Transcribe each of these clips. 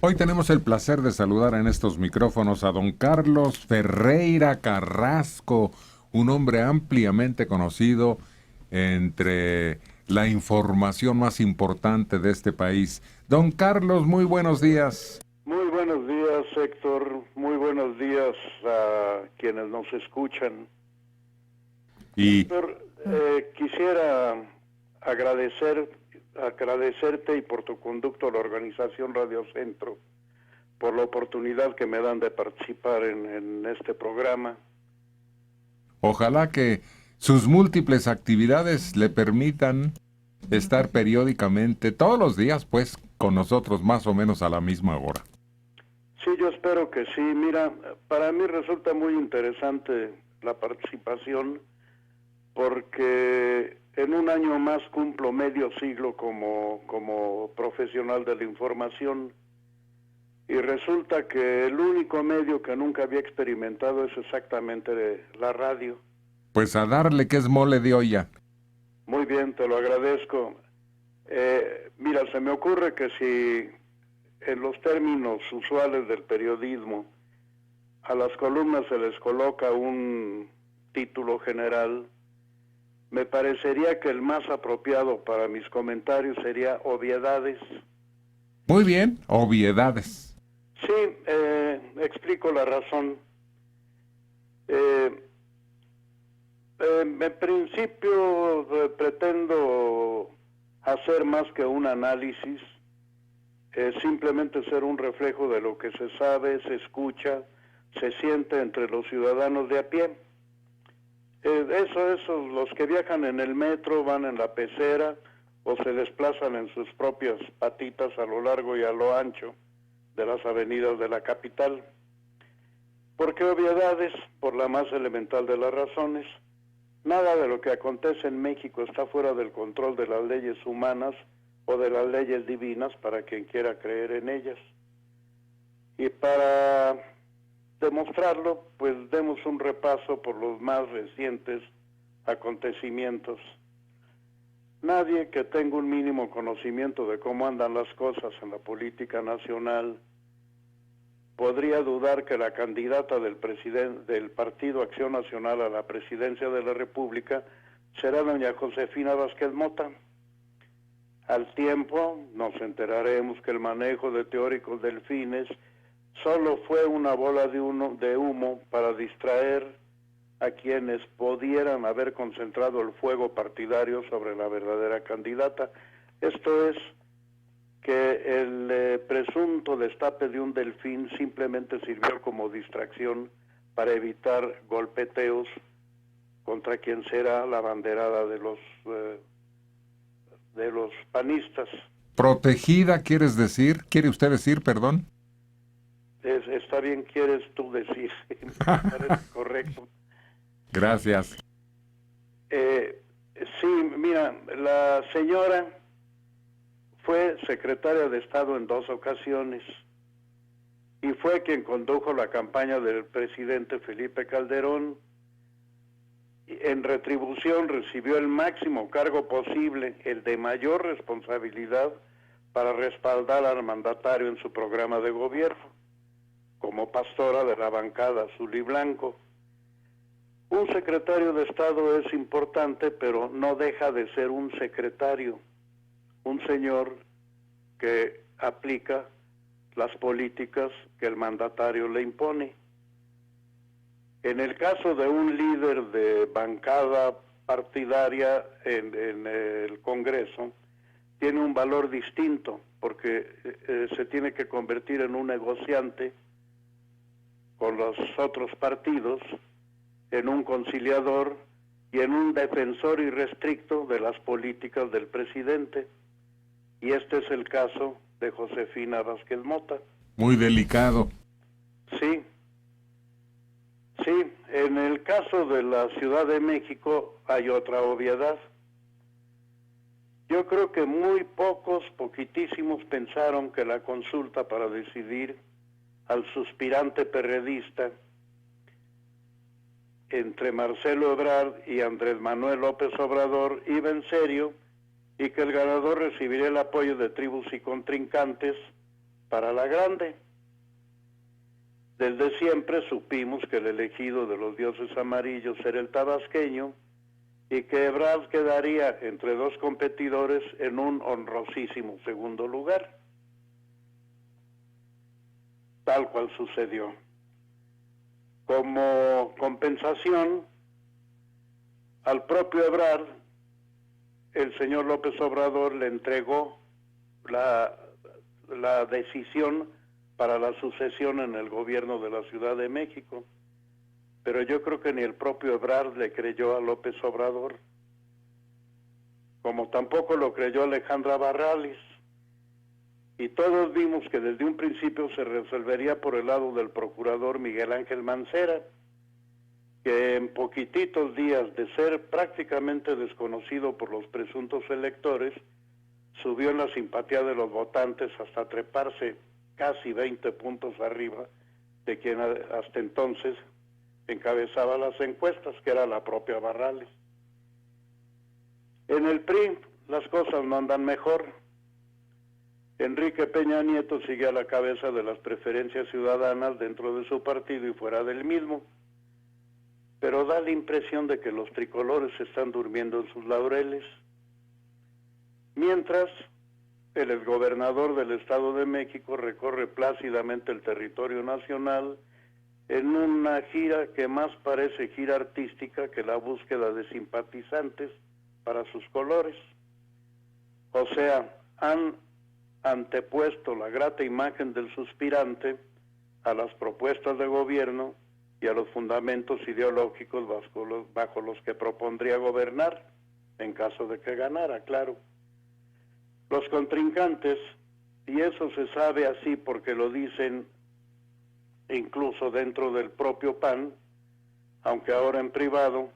Hoy tenemos el placer de saludar en estos micrófonos a don Carlos Ferreira Carrasco, un hombre ampliamente conocido entre la información más importante de este país. Don Carlos, muy buenos días. Muy buenos días, Héctor. Muy buenos días a quienes nos escuchan. Héctor, quisiera agradecerte y por tu conducto a la organización Radio Centro por la oportunidad que me dan de participar en este programa. Ojalá que sus múltiples actividades le permitan estar periódicamente, todos los días, pues, con nosotros más o menos a la misma hora. Sí, yo espero que sí. Mira, para mí resulta muy interesante la participación porque en un año más cumplo medio siglo como profesional de la información y resulta que el único medio que nunca había experimentado es exactamente la radio. Pues a darle que es mole de olla. Muy bien, te lo agradezco. Mira, se me ocurre que si en los términos usuales del periodismo a las columnas se les coloca un título general, me parecería que el más apropiado para mis comentarios sería obviedades. Muy bien, obviedades. Sí, explico la razón. En principio pretendo hacer más que un análisis, simplemente ser un reflejo de lo que se sabe, se escucha, se siente entre los ciudadanos de a pie. Esos, los que viajan en el metro, van en la pecera o se desplazan en sus propias patitas a lo largo y a lo ancho de las avenidas de la capital. ¿Por qué obviedades? Por la más elemental de las razones. Nada de lo que acontece en México está fuera del control de las leyes humanas o de las leyes divinas para quien quiera creer en ellas. Y para demostrarlo, pues demos un repaso por los más recientes acontecimientos. Nadie que tenga un mínimo conocimiento de cómo andan las cosas en la política nacional podría dudar que la candidata del Partido Acción Nacional a la presidencia de la República será doña Josefina Vázquez Mota. Al tiempo nos enteraremos que el manejo de teóricos delfines solo fue una bola de humo para distraer a quienes pudieran haber concentrado el fuego partidario sobre la verdadera candidata. Esto es, que el presunto destape de un delfín simplemente sirvió como distracción para evitar golpeteos contra quien será la banderada de los panistas. ¿Protegida quieres decir? ¿Quiere usted decir, perdón? Está bien, quieres tú decir, me parece correcto. Gracias. Sí, mira, la señora fue secretaria de Estado en 2 ocasiones y fue quien condujo la campaña del presidente Felipe Calderón. En retribución recibió el máximo cargo posible, el de mayor responsabilidad, para respaldar al mandatario en su programa de gobierno, como pastora de la bancada azul y blanco. Un secretario de Estado es importante, pero no deja de ser un secretario, un señor que aplica las políticas que el mandatario le impone. En el caso de un líder de bancada partidaria en el Congreso, tiene un valor distinto, porque se tiene que convertir en un negociante con los otros partidos, en un conciliador y en un defensor irrestricto de las políticas del presidente. Y este es el caso de Josefina Vázquez Mota. Muy delicado. Sí. Sí, en el caso de la Ciudad de México hay otra obviedad. Yo creo que muy poquitísimos pensaron que la consulta para decidir al suspirante perredista entre Marcelo Ebrard y Andrés Manuel López Obrador iba en serio y que el ganador recibiría el apoyo de tribus y contrincantes para la grande. Desde siempre supimos que el elegido de los dioses amarillos era el tabasqueño y que Ebrard quedaría entre dos competidores en un honrosísimo segundo lugar, tal cual sucedió. Como compensación, al propio Ebrard, el señor López Obrador le entregó la decisión para la sucesión en el gobierno de la Ciudad de México. Pero yo creo que ni el propio Ebrard le creyó a López Obrador, como tampoco lo creyó Alejandra Barrales. Y todos vimos que desde un principio se resolvería por el lado del procurador Miguel Ángel Mancera, que en poquititos días de ser prácticamente desconocido por los presuntos electores, subió en la simpatía de los votantes hasta treparse casi 20 puntos arriba de quien hasta entonces encabezaba las encuestas, que era la propia Barrales. En el PRI las cosas no andan mejor. Enrique Peña Nieto sigue a la cabeza de las preferencias ciudadanas dentro de su partido y fuera del mismo, pero da la impresión de que los tricolores están durmiendo en sus laureles. Mientras, el exgobernador del Estado de México recorre plácidamente el territorio nacional en una gira que más parece gira artística que la búsqueda de simpatizantes para sus colores. O sea, han antepuesto la grata imagen del suspirante a las propuestas de gobierno y a los fundamentos ideológicos bajo los que propondría gobernar, en caso de que ganara, claro. Los contrincantes, y eso se sabe así porque lo dicen incluso dentro del propio PAN, aunque ahora en privado,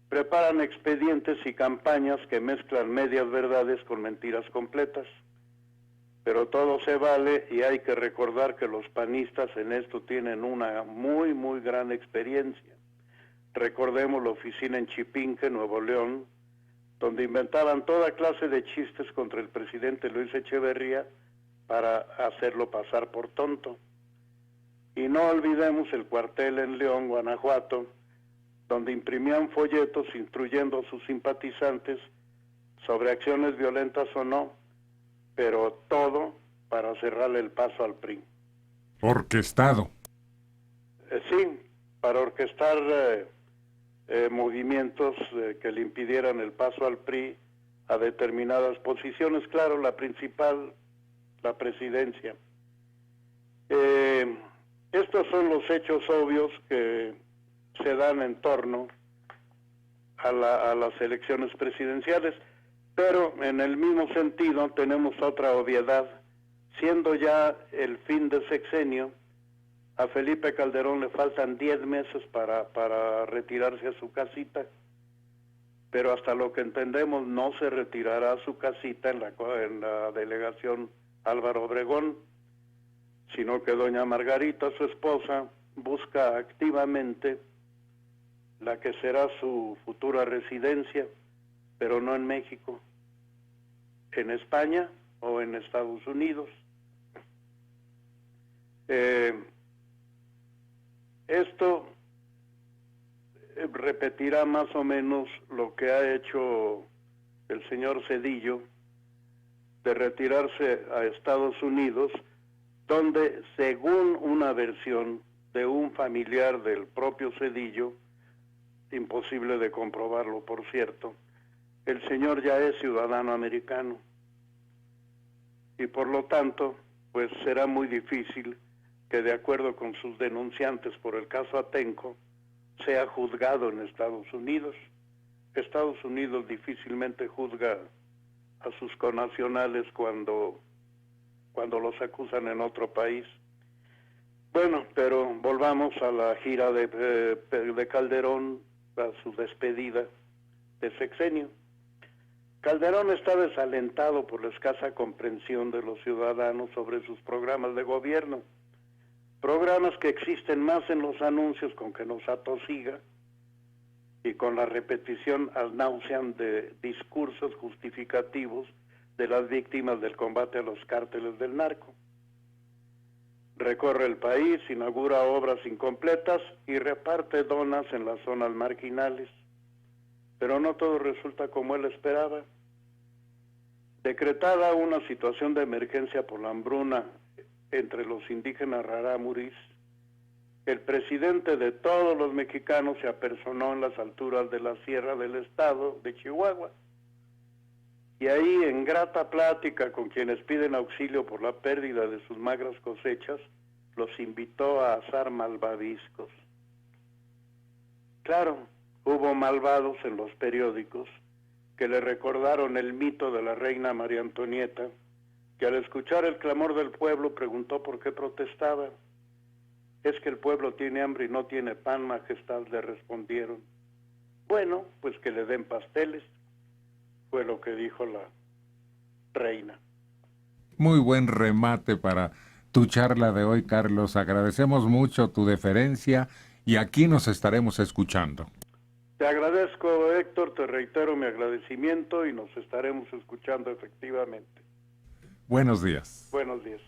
preparan expedientes y campañas que mezclan medias verdades con mentiras completas. Pero todo se vale y hay que recordar que los panistas en esto tienen una muy, muy gran experiencia. Recordemos la oficina en Chipinque, Nuevo León, donde inventaban toda clase de chistes contra el presidente Luis Echeverría para hacerlo pasar por tonto. Y no olvidemos el cuartel en León, Guanajuato, donde imprimían folletos instruyendo a sus simpatizantes sobre acciones violentas o no, pero todo para cerrarle el paso al PRI. Orquestado. Sí, para orquestar movimientos que le impidieran el paso al PRI a determinadas posiciones, claro, la principal, la presidencia. Estos son los hechos obvios que se dan en torno a las elecciones presidenciales, pero en el mismo sentido tenemos otra obviedad. Siendo ya el fin de sexenio, a Felipe Calderón le faltan 10 meses para retirarse a su casita, pero hasta lo que entendemos no se retirará a su casita en la delegación Álvaro Obregón, sino que doña Margarita, su esposa, busca activamente la que será su futura residencia, pero no en México, en España o en Estados Unidos. Esto repetirá más o menos lo que ha hecho el señor Zedillo, de retirarse a Estados Unidos, donde, según una versión de un familiar del propio Zedillo, imposible de comprobarlo por cierto, el señor ya es ciudadano americano y por lo tanto pues será muy difícil que, de acuerdo con sus denunciantes por el caso Atenco, sea juzgado en Estados Unidos. Estados Unidos difícilmente juzga a sus connacionales cuando los acusan en otro país. Bueno, pero volvamos a la gira de Calderón, a su despedida de sexenio. Calderón está desalentado por la escasa comprensión de los ciudadanos sobre sus programas de gobierno, programas que existen más en los anuncios con que nos atosiga y con la repetición ad nauseam de discursos justificativos de las víctimas del combate a los cárteles del narco. Recorre el país, inaugura obras incompletas y reparte donas en las zonas marginales. Pero no todo resulta como él esperaba. Decretada una situación de emergencia por la hambruna entre los indígenas rarámuris, el presidente de todos los mexicanos se apersonó en las alturas de la sierra del estado de Chihuahua. Y ahí, en grata plática con quienes piden auxilio por la pérdida de sus magras cosechas, los invitó a asar malvaviscos. Claro, hubo malvados en los periódicos que le recordaron el mito de la reina María Antonieta, que al escuchar el clamor del pueblo preguntó por qué protestaba. Es que el pueblo tiene hambre y no tiene pan, majestad, le respondieron. Bueno, pues que le den pasteles, fue lo que dijo la reina. Muy buen remate para tu charla de hoy, Carlos. Agradecemos mucho tu deferencia y aquí nos estaremos escuchando. Te agradezco, Héctor, te reitero mi agradecimiento y nos estaremos escuchando efectivamente. Buenos días. Buenos días.